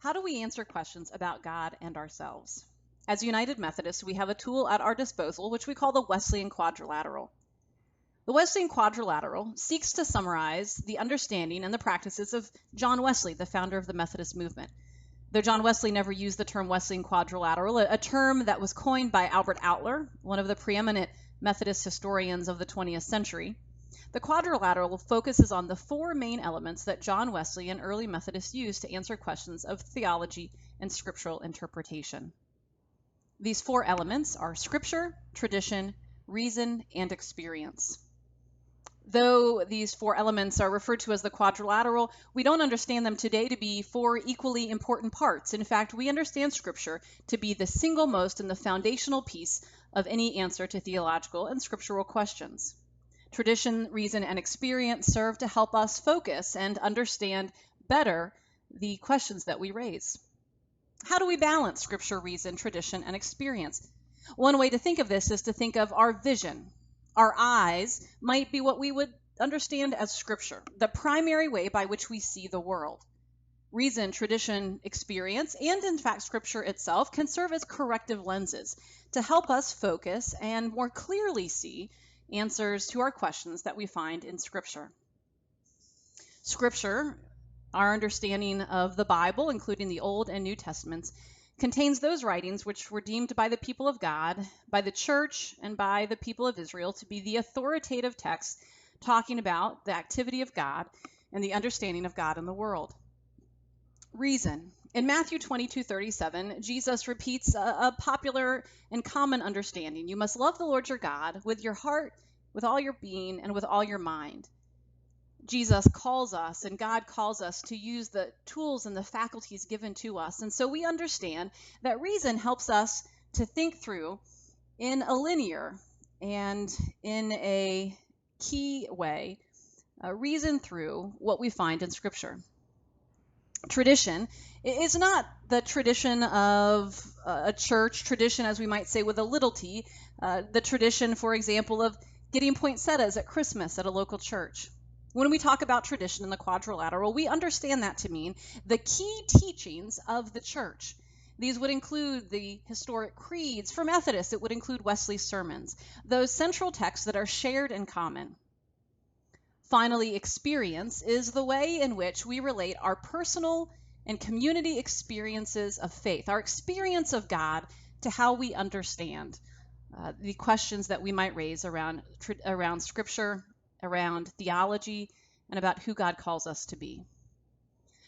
How do we answer questions about God and ourselves? As United Methodists, we have a tool at our disposal which we call the Wesleyan Quadrilateral. The Wesleyan Quadrilateral seeks to summarize the understanding and the practices of John Wesley, the founder of the Methodist movement. Though John Wesley never used the term Wesleyan Quadrilateral, a term that was coined by Albert Outler, one of the preeminent Methodist historians of the 20th century, the quadrilateral focuses on the four main elements that John Wesley and early Methodists used to answer questions of theology and scriptural interpretation. These four elements are scripture, tradition, reason, and experience. Though these four elements are referred to as the quadrilateral, we don't understand them today to be four equally important parts. In fact, we understand Scripture to be the single most and the foundational piece of any answer to theological and scriptural questions. Tradition, reason, and experience serve to help us focus and understand better the questions that we raise. How do we balance scripture, reason, tradition, and experience? One way to think of this is to think of our vision. Our eyes might be what we would understand as scripture, the primary way by which we see the world. Reason, tradition, experience, and in fact scripture itself can serve as corrective lenses to help us focus and more clearly see answers to our questions that we find in Scripture. Scripture, our understanding of the Bible, including the Old and New Testaments, contains those writings which were deemed by the people of God, by the church, and by the people of Israel to be the authoritative texts talking about the activity of God and the understanding of God in the world. Reason. In Matthew 22:37, Jesus repeats a popular and common understanding. You must love the Lord your God with your heart, with all your being, and with all your mind. Jesus calls us and God calls us to use the tools and the faculties given to us. And so we understand that reason helps us to think through in a linear and in a key way, reason through what we find in Scripture. Tradition is not the tradition of a church tradition, as we might say with a little t, the tradition, for example, of getting poinsettias at Christmas at a local church. When we talk about tradition in the quadrilateral, we understand that to mean the key teachings of the church. These would include the historic creeds. For Methodists, it would include Wesley's sermons, those central texts that are shared in common. Finally, experience is the way in which we relate our personal and community experiences of faith, our experience of God, to how we understand the questions that we might raise around Scripture, around theology, and about who God calls us to be.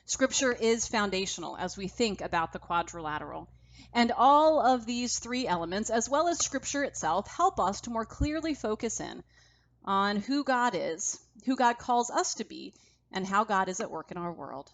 Scripture is foundational as we think about the quadrilateral. And all of these three elements, as well as Scripture itself, help us to more clearly focus in on who God is, who God calls us to be, and how God is at work in our world.